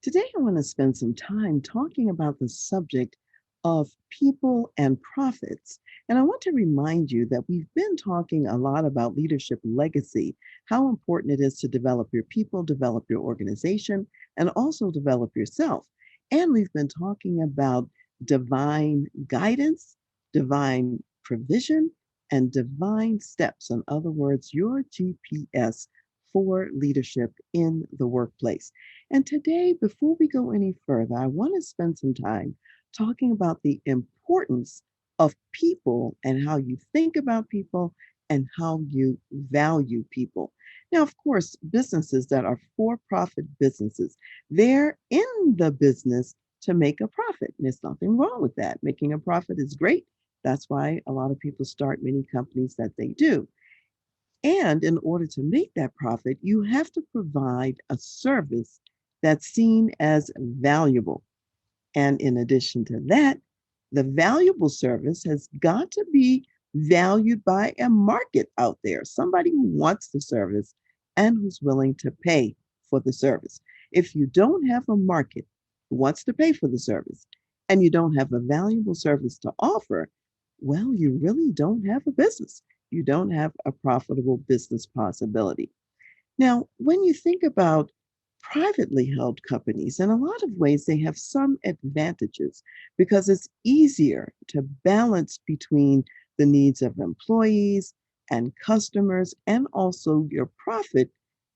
Today, I want to spend some time talking about the subject of people and profits. And I want to remind you that we've been talking a lot about leadership legacy, how important it is to develop your people, develop your organization, and also develop yourself. And we've been talking about divine guidance, divine provision, and divine steps. In other words, your GPS for leadership in the workplace. And today, before we go any further, I want to spend some time talking about the importance of people and how you think about people and how you value people. Now, of course, businesses that are for profit businesses, they're in the business to make a profit. And there's nothing wrong with that. Making a profit is great. That's why a lot of people start many companies that they do. And in order to make that profit, you have to provide a service that's seen as valuable. And in addition to that, the valuable service has got to be valued by a market out there, somebody who wants the service and who's willing to pay for the service. If you don't have a market who wants to pay for the service and you don't have a valuable service to offer, well, you really don't have a business. You don't have a profitable business possibility. Now, when you think about privately held companies, in a lot of ways, they have some advantages because it's easier to balance between the needs of employees and customers and also your profit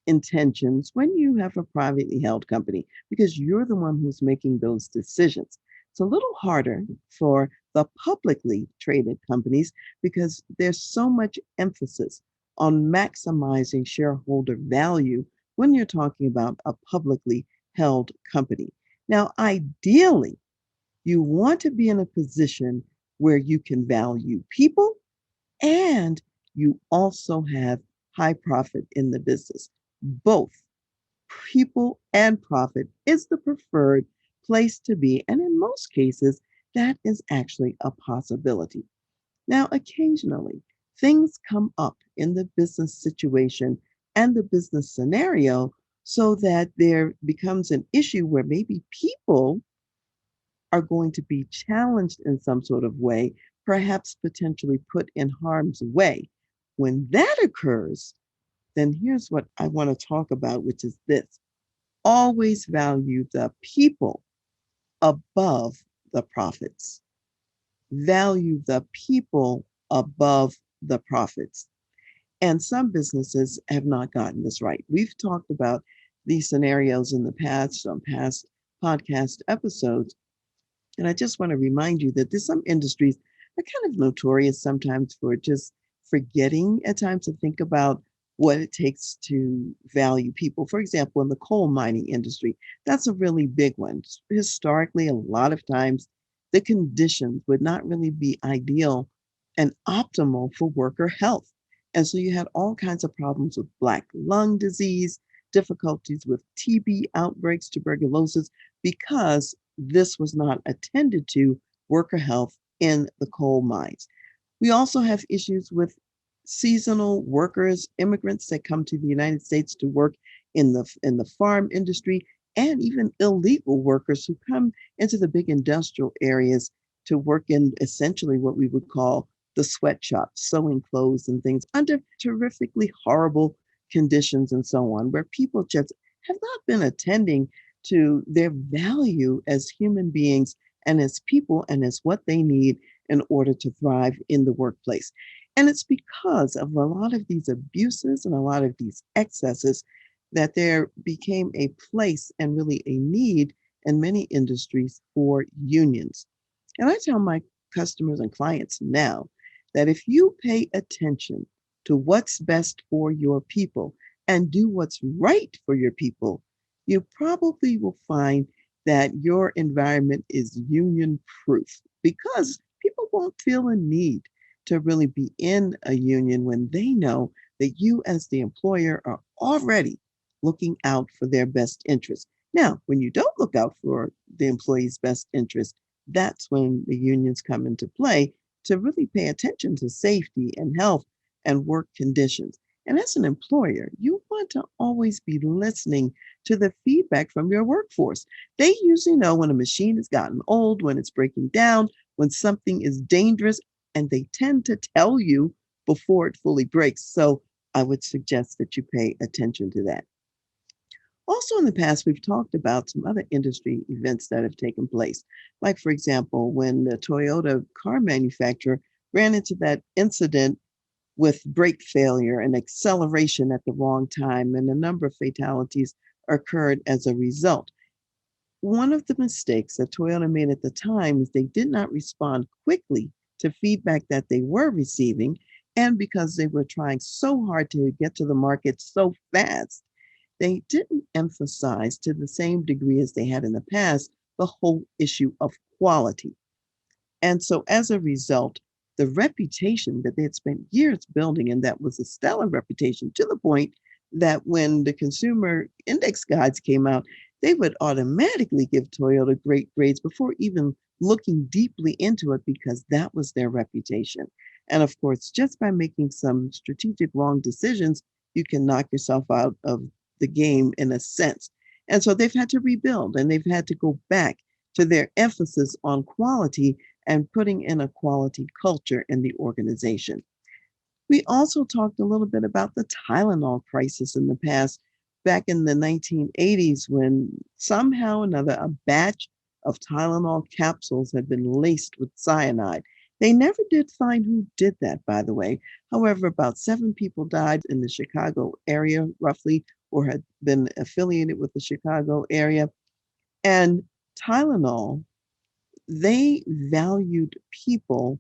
intentions when you have a privately held company because you're the one who's making those decisions. It's a little harder for the publicly traded companies because there's so much emphasis on maximizing shareholder value when you're talking about a publicly held company. Now, ideally, you want to be in a position where you can value people and you also have high profit in the business. Both people and profit is the preferred place to be. And in most cases, that is actually a possibility. Now, occasionally, things come up in the business situation and the business scenario so that there becomes an issue where maybe people are going to be challenged in some sort of way, perhaps potentially put in harm's way. When that occurs, then here's what I want to talk about, which is this: always value the people above the profits. Value the people above the profits. And some businesses have not gotten this right. We've talked about these scenarios in the past on past podcast episodes. And I just want to remind you that there's some industries are kind of notorious sometimes for just forgetting at times to think about what it takes to value people. For example, in the coal mining industry, that's a really big one. Historically, a lot of times the conditions would not really be ideal and optimal for worker health. And so you had all kinds of problems with black lung disease, difficulties with TB outbreaks, tuberculosis, because this was not attended to worker health in the coal mines. We also have issues with seasonal workers, immigrants that come to the United States to work in the farm industry, and even illegal workers who come into the big industrial areas to work in essentially what we would call the sweatshops, sewing clothes and things under terrifically horrible conditions and so on, where people just have not been attending to their value as human beings and as people and as what they need in order to thrive in the workplace. And it's because of a lot of these abuses and a lot of these excesses that there became a place and really a need in many industries for unions. And I tell my customers and clients now that if you pay attention to what's best for your people and do what's right for your people, you probably will find that your environment is union proof because people won't feel a need to really be in a union when they know that you, as the employer, are already looking out for their best interest. Now, when you don't look out for the employee's best interest, that's when the unions come into play to really pay attention to safety and health and work conditions. And as an employer, you want to always be listening to the feedback from your workforce. They usually know when a machine has gotten old, when it's breaking down, when something is dangerous, and they tend to tell you before it fully breaks. So I would suggest that you pay attention to that. Also, in the past, we've talked about some other industry events that have taken place. Like, for example, when the Toyota car manufacturer ran into that incident with brake failure and acceleration at the wrong time, and a number of fatalities occurred as a result. One of the mistakes that Toyota made at the time is they did not respond quickly to feedback that they were receiving. And because they were trying so hard to get to the market so fast, they didn't emphasize to the same degree as they had in the past the whole issue of quality. And so as a result, the reputation that they had spent years building, and that was a stellar reputation to the point that when the consumer index guides came out, they would automatically give Toyota great grades before even looking deeply into it because that was their reputation. And of course, just by making some strategic wrong decisions, you can knock yourself out of the game in a sense. And so they've had to rebuild and they've had to go back to their emphasis on quality and putting in a quality culture in the organization. We also talked a little bit about the Tylenol crisis in the past, back in the 1980s, when somehow or another a batch of Tylenol capsules had been laced with cyanide. They never did find who did that, by the way. However, about 7 people died in the Chicago area, roughly, or had been affiliated with the Chicago area. And Tylenol, they valued people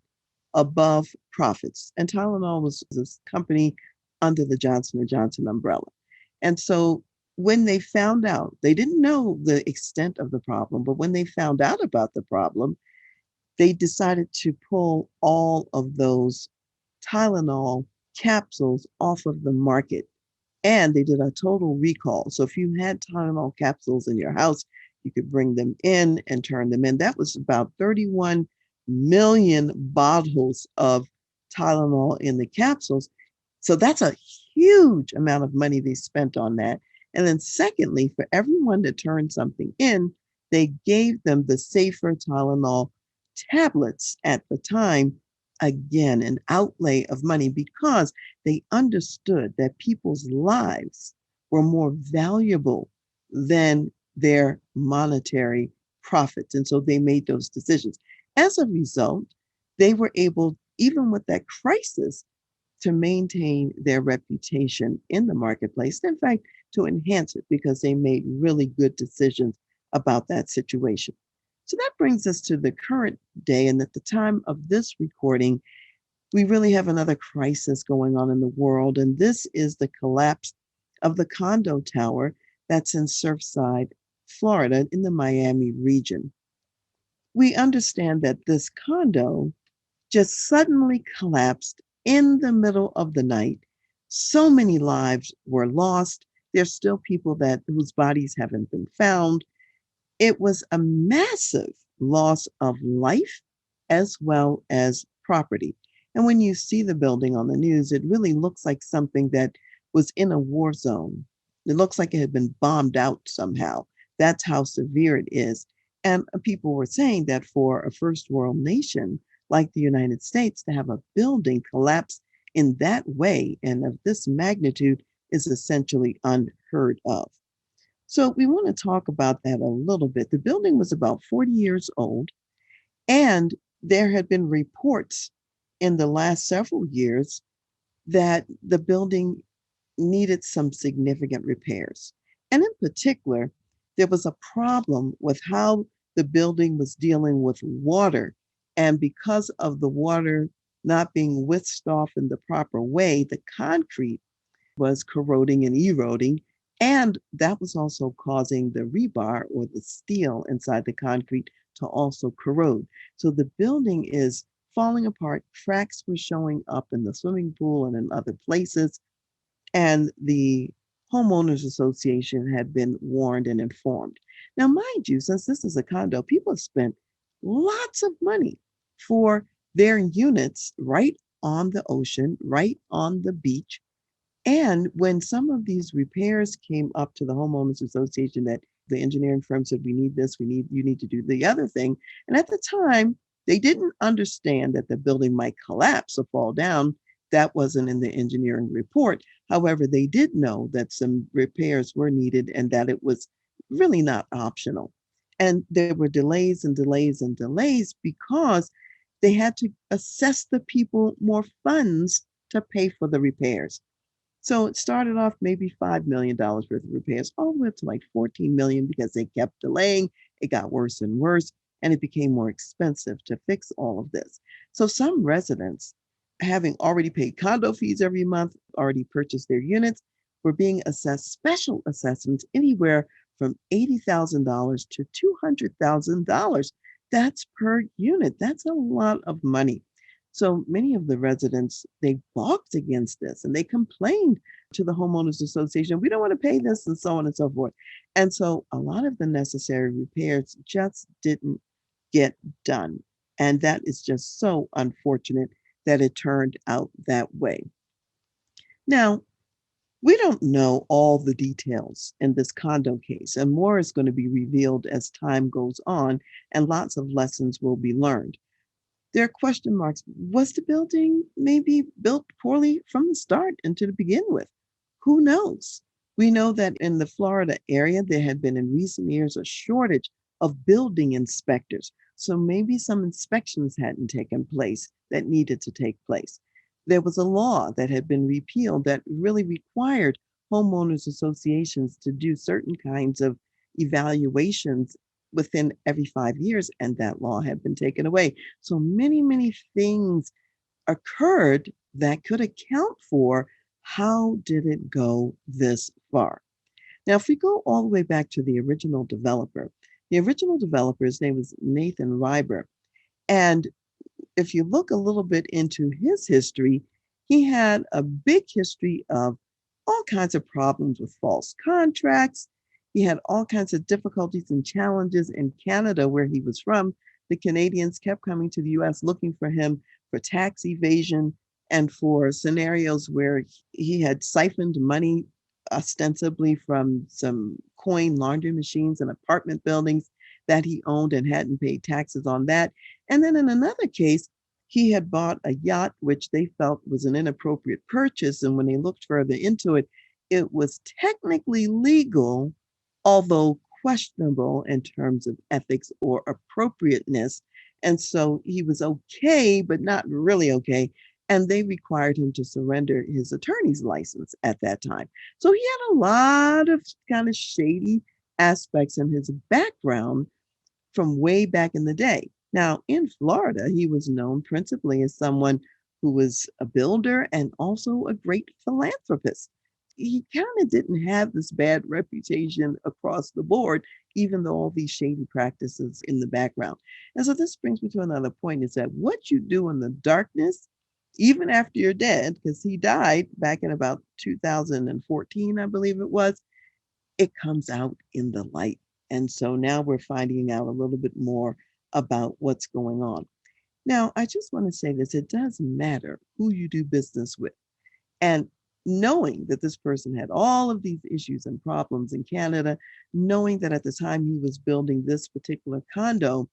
above profits. And Tylenol was this company under the Johnson& Johnson umbrella. And so when they found out, they didn't know the extent of the problem, but when they found out about the problem, they decided to pull all of those Tylenol capsules off of the market, and they did a total recall. So if you had Tylenol capsules in your house, you could bring them in and turn them in. That was about 31 million bottles of Tylenol in the capsules. So that's a huge amount of money they spent on that. And then, secondly, for everyone to turn something in, they gave them the safer Tylenol tablets at the time. Again, an outlay of money because they understood that people's lives were more valuable than their monetary profits. And so they made those decisions. As a result, they were able, even with that crisis, to maintain their reputation in the marketplace. In fact, to enhance it because they made really good decisions about that situation. So that brings us to the current day. And at the time of this recording, we really have another crisis going on in the world. And this is the collapse of the condo tower that's in Surfside, Florida, in the Miami region. We understand that this condo just suddenly collapsed in the middle of the night. So many lives were lost. There's still people that whose bodies haven't been found. It was a massive loss of life as well as property. And when you see the building on the news, it really looks like something that was in a war zone. It looks like it had been bombed out somehow. That's how severe it is. And people were saying that for a first world nation like the United States to have a building collapse in that way and of this magnitude is essentially unheard of. So we want to talk about that a little bit. The building was about 40 years old, and there had been reports in the last several years that the building needed some significant repairs. And in particular, there was a problem with how the building was dealing with water. And because of the water not being whisked off in the proper way, the concrete was corroding and eroding. And that was also causing the rebar or the steel inside the concrete to also corrode. So the building is falling apart. Cracks were showing up in the swimming pool and in other places. And the homeowners association had been warned and informed. Now, mind you, since this is a condo, people have spent lots of money for their units right on the ocean, right on the beach. And when some of these repairs came up to the homeowners association that the engineering firm said, we need this, you need to do the other thing. And at the time, they didn't understand that the building might collapse or fall down. That wasn't in the engineering report. However, they did know that some repairs were needed and that it was really not optional. And there were delays and delays and delays because they had to assess the people more funds to pay for the repairs. So it started off maybe $5 million worth of repairs, all the way up to like 14 million because they kept delaying. It got worse and worse, and it became more expensive to fix all of this. So some residents, having already paid condo fees every month, already purchased their units, were being assessed special assessments anywhere from $80,000 to $200,000. That's per unit. That's a lot of money. So many of the residents, they balked against this and they complained to the homeowners association, we don't want to pay this and so on and so forth. And so a lot of the necessary repairs just didn't get done. And that is just so unfortunate that it turned out that way. Now, we don't know all the details in this condo case, and more is going to be revealed as time goes on, and lots of lessons will be learned. There are question marks. Was the building maybe built poorly from the start and to begin with? Who knows? We know that in the Florida area, there had been in recent years a shortage of building inspectors. So maybe some inspections hadn't taken place that needed to take place. There was a law that had been repealed that really required homeowners associations to do certain kinds of evaluations within every 5 years, and that law had been taken away. So many, many things occurred that could account for how did it go this far. Now, if we go all the way back to the original developer's name was Nathan Reiber. And if you look a little bit into his history, he had a big history of all kinds of problems with false contracts. He had all kinds of difficulties and challenges in Canada, where he was from. The Canadians kept coming to the US looking for him for tax evasion and for scenarios where he had siphoned money ostensibly from some coin laundry machines and apartment buildings that he owned and hadn't paid taxes on that. And then in another case, he had bought a yacht, which they felt was an inappropriate purchase. And when they looked further into it, it was technically legal, although questionable in terms of ethics or appropriateness. And so he was okay, but not really okay. And they required him to surrender his attorney's license at that time. So he had a lot of kind of shady aspects in his background from way back in the day. Now, in Florida, he was known principally as someone who was a builder and also a great philanthropist. He kind of didn't have this bad reputation across the board, even though all these shady practices in the background. And so this brings me to another point, is that what you do in the darkness, even after you're dead, because he died back in about 2014, I believe it was, it comes out in the light. And so now we're finding out a little bit more about what's going on. Now, I just want to say this, it does matter who you do business with. And knowing that this person had all of these issues and problems in Canada, knowing that at the time he was building this particular condo,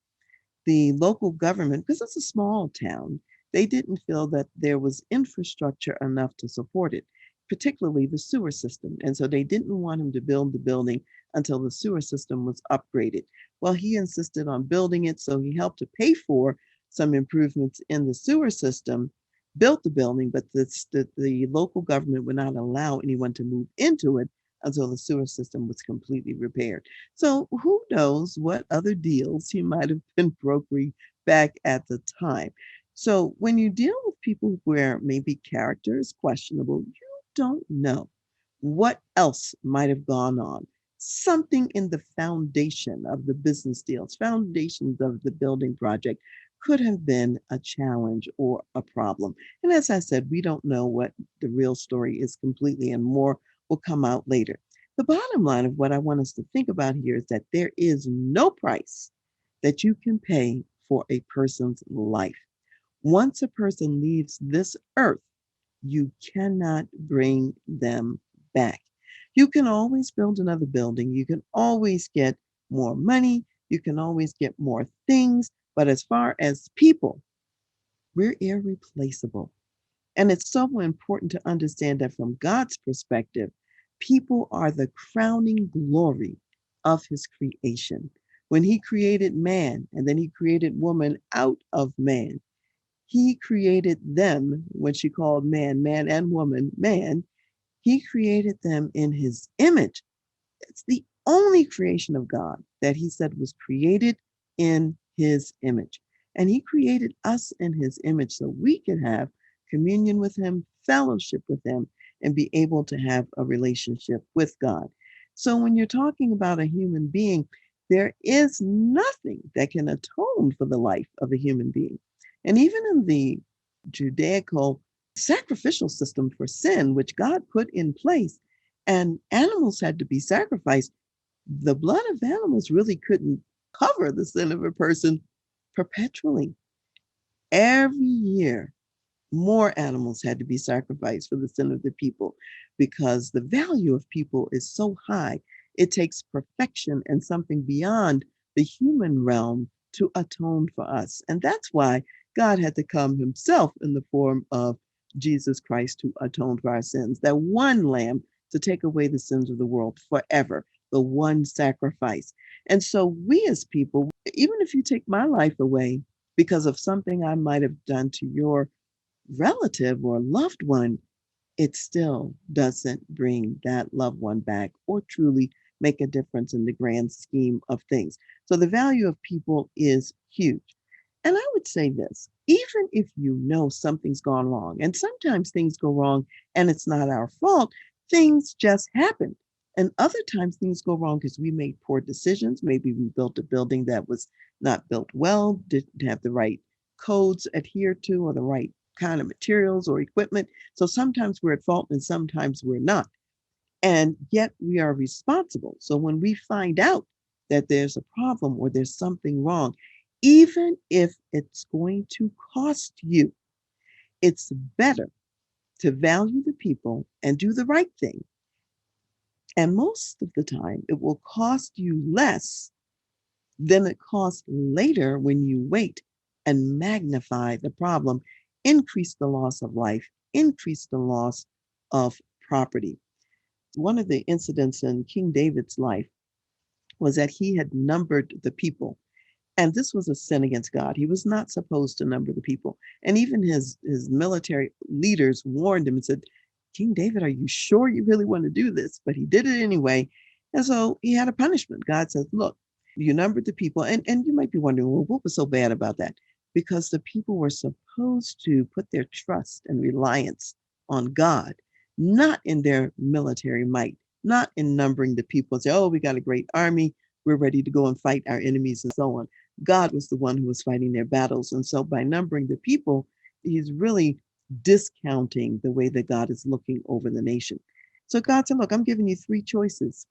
the local government, because it's a small town, they didn't feel that there was infrastructure enough to support it, particularly the sewer system. And so they didn't want him to build the building until the sewer system was upgraded. Well, he insisted on building it, so he helped to pay for some improvements in the sewer system, built the building, but the local government would not allow anyone to move into it until the sewer system was completely repaired. So who knows what other deals he might have been brokering back at the time. So when you deal with people where maybe character is questionable, you don't know what else might have gone on. Something in the foundation of the business deals, foundations of the building project could have been a challenge or a problem. And as I said, we don't know what the real story is completely, and more will come out later. The bottom line of what I want us to think about here is that there is no price that you can pay for a person's life. Once a person leaves this earth, you cannot bring them back. You can always build another building. You can always get more money. You can always get more things. But as far as people, we're irreplaceable. And it's so important to understand that from God's perspective, people are the crowning glory of his creation. When he created man and then he created woman out of man, he created them, when she called man, man and woman, man, he created them in his image. It's the only creation of God that he said was created in his image. And he created us in his image so we could have communion with him, fellowship with him, and be able to have a relationship with God. So when you're talking about a human being, there is nothing that can atone for the life of a human being. And even in the Judaical sacrificial system for sin, which God put in place, and animals had to be sacrificed, the blood of animals really couldn't cover the sin of a person perpetually. Every year, more animals had to be sacrificed for the sin of the people because the value of people is so high. It takes perfection and something beyond the human realm to atone for us. And that's why God had to come himself in the form of Jesus Christ to atone for our sins. That one lamb to take away the sins of the world forever, the one sacrifice. And so we as people, even if you take my life away because of something I might have done to your relative or loved one, it still doesn't bring that loved one back or truly make a difference in the grand scheme of things. So the value of people is huge. And I would say this, even if you know something's gone wrong, and sometimes things go wrong and it's not our fault, things just happen. And other times things go wrong because we made poor decisions. Maybe we built a building that was not built well, didn't have the right codes adhered to or the right kind of materials or equipment. So sometimes we're at fault and sometimes we're not. And yet we are responsible. So when we find out that there's a problem or there's something wrong, even if it's going to cost you, it's better to value the people and do the right thing. And most of the time, it will cost you less than it costs later when you wait and magnify the problem, increase the loss of life, increase the loss of property. One of the incidents in King David's life was that he had numbered the people. And this was a sin against God. He was not supposed to number the people. And even his military leaders warned him and said, King David, are you sure you really want to do this? But he did it anyway. And so he had a punishment. God says, look, you numbered the people. And you might be wondering, well, what was so bad about that? Because the people were supposed to put their trust and reliance on God, not in their military might, not in numbering the people and say, oh, we got a great army. We're ready to go and fight our enemies and so on. God was the one who was fighting their battles. And so by numbering the people, he's really discounting the way that God is looking over the nation. So God said, look, I'm giving you three choices.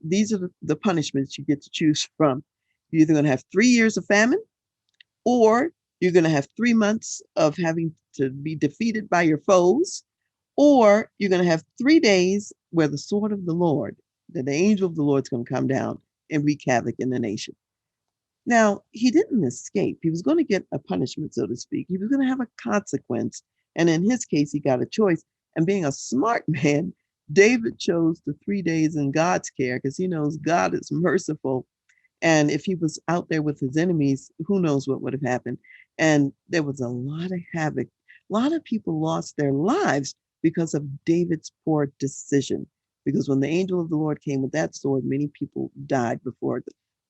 These are the punishments you get to choose from. You're either going to have 3 years of famine, or you're going to have 3 months of having to be defeated by your foes, or you're going to have 3 days where the sword of the Lord, that the angel of the Lord is going to come down and wreak havoc in the nation. Now, he didn't escape. He was going to get a punishment, so to speak. He was going to have a consequence. And in his case, he got a choice. And being a smart man, David chose the 3 days in God's care because he knows God is merciful. And if he was out there with his enemies, who knows what would have happened. And there was a lot of havoc. A lot of people lost their lives because of David's poor decision. Because when the angel of the Lord came with that sword, many people died before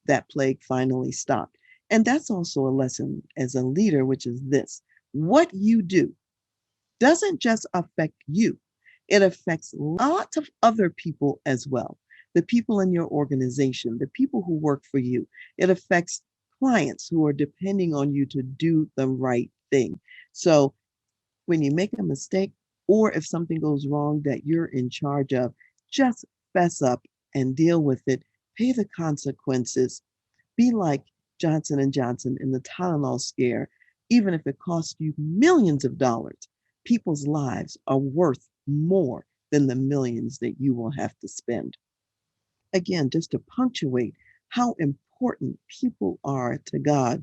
that plague finally stopped. And that's also a lesson as a leader, which is this: what you do doesn't just affect you, it affects lots of other people as well. The people in your organization, the people who work for you. It affects clients who are depending on you to do the right thing. So when you make a mistake, or if something goes wrong that you're in charge of, just fess up and deal with it. Pay the consequences. Be like Johnson and Johnson in the Tylenol scare, even if it costs you millions of dollars, people's lives are worth more than the millions that you will have to spend. Again, just to punctuate how important people are to God,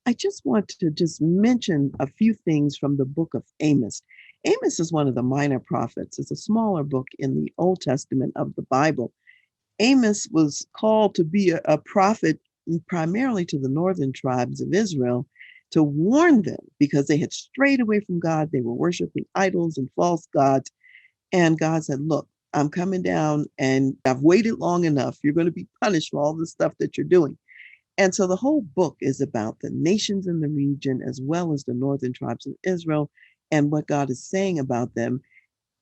I just want to just mention a few things from the book of Amos. Amos is one of the minor prophets. It's a smaller book in the Old Testament of the Bible. Amos was called to be a prophet primarily to the northern tribes of Israel to warn them because they had strayed away from God. They were worshiping idols and false gods. And God said, look, I'm coming down and I've waited long enough. You're going to be punished for all the stuff that you're doing. And so the whole book is about the nations in the region as well as the northern tribes of Israel and what God is saying about them.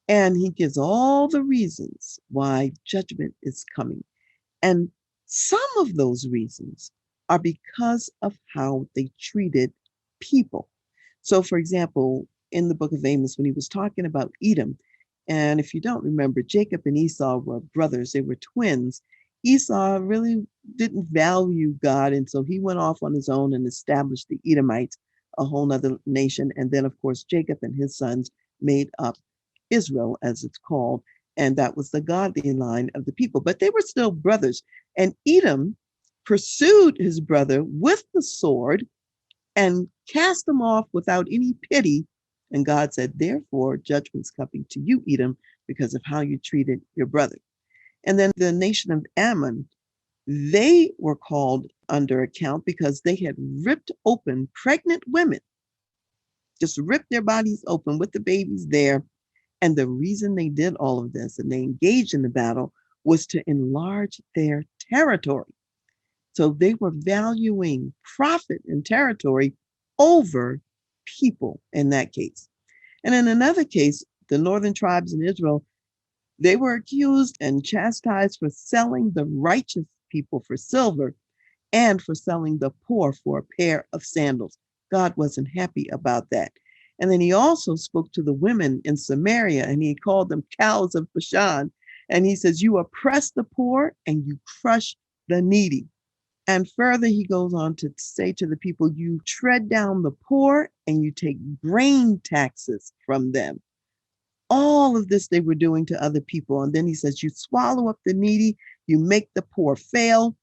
And he gives all the reasons why judgment is coming. And some of those reasons are because of how they treated people. So, for example, in the book of Amos, when he was talking about Edom, and if you don't remember, Jacob and Esau were brothers, they were twins. Esau really didn't value God, and so he went off on his own and established the Edomites, a whole other nation. And then, of course, Jacob and his sons made up Israel, as it's called, and that was the godly line of the people. But they were still brothers. And Edom pursued his brother with the sword and cast him off without any pity. And God said, therefore, judgment's coming to you, Edom, because of how you treated your brother. And then the nation of Ammon, they were called under account because they had ripped open pregnant women, just ripped their bodies open with the babies there. And the reason they did all of this and they engaged in the battle was to enlarge their territory. So they were valuing profit and territory over people in that case. And in another case, the northern tribes in Israel, they were accused and chastised for selling the righteous people for silver and for selling the poor for a pair of sandals. God wasn't happy about that. And then he also spoke to the women in Samaria and he called them cows of Bashan. And he says, you oppress the poor and you crush the needy. And further, he goes on to say to the people, you tread down the poor and you take grain taxes from them. All of this they were doing to other people. And then he says, you swallow up the needy, you make the poor fail.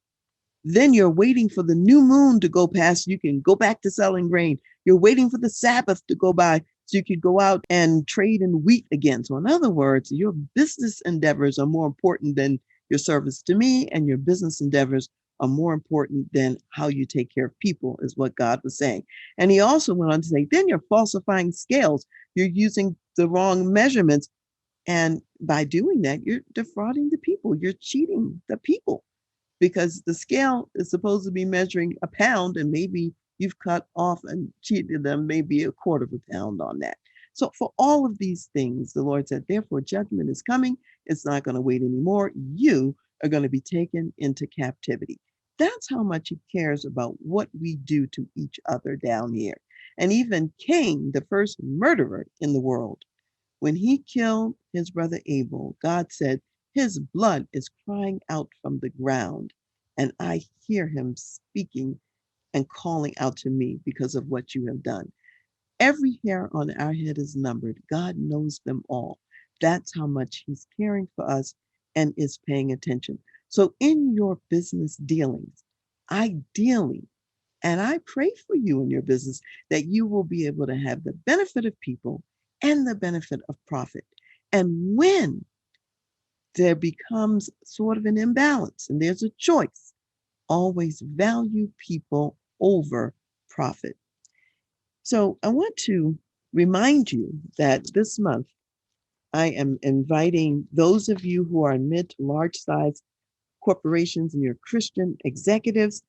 Then you're waiting for the new moon to go past so you can go back to selling grain. You're waiting for the Sabbath to go by so you could go out and trade in wheat again. So in other words, your business endeavors are more important than your service to me, and your business endeavors are more important than how you take care of people, is what God was saying. And he also went on to say, then you're falsifying scales. You're using the wrong measurements. And by doing that, you're defrauding the people. You're cheating the people because the scale is supposed to be measuring a pound and maybe you've cut off and cheated them maybe a quarter of a pound on that. So for all of these things, the Lord said, therefore judgment is coming. It's not going to wait anymore. You are going to be taken into captivity. That's how much he cares about what we do to each other down here. And even Cain, the first murderer in the world, when he killed his brother Abel, God said, his blood is crying out from the ground, and I hear him speaking and calling out to me because of what you have done. Every hair on our head is numbered. God knows them all. That's how much he's caring for us and is paying attention. So in your business dealings, ideally, and I pray for you in your business that you will be able to have the benefit of people and the benefit of profit. And when there becomes sort of an imbalance and there's a choice, always value people over profit. So I want to remind you that this month I am inviting those of you who are in mid to large size corporations and you're Christian executives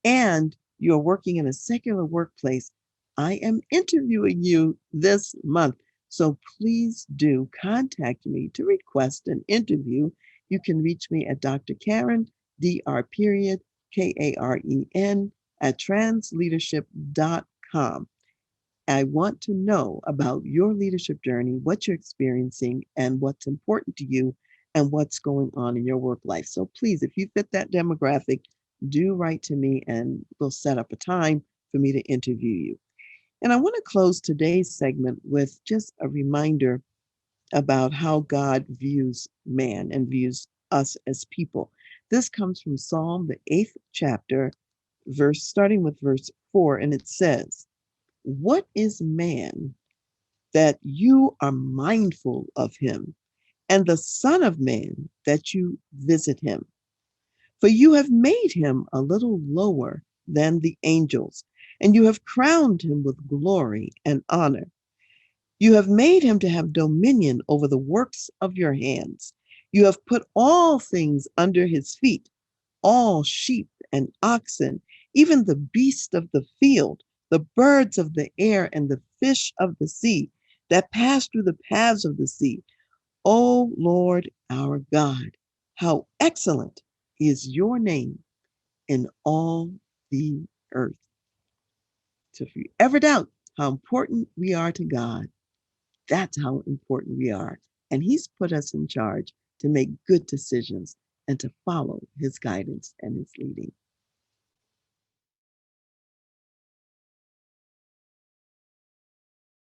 and you're working in a secular workplace. I am interviewing you this month. So please do contact me to request an interview. You can reach me at Dr.Karen, Karen, at transleadership.com. I want to know about your leadership journey, what you're experiencing, and what's important to you, and what's going on in your work life. So please, if you fit that demographic, do write to me and we'll set up a time for me to interview you. And I want to close today's segment with just a reminder about how God views man and views us as people. This comes from Psalm, the 8th chapter, starting with verse 4, and it says, "What is man that you are mindful of him, and the Son of Man that you visit him? For you have made him a little lower than the angels, and you have crowned him with glory and honor. You have made him to have dominion over the works of your hands. You have put all things under his feet, all sheep and oxen, even the beasts of the field, the birds of the air, and the fish of the sea that pass through the paths of the sea. O Lord our God, how excellent is your name in all the earth." So if you ever doubt how important we are to God, that's how important we are. And He's put us in charge to make good decisions and to follow His guidance and His leading.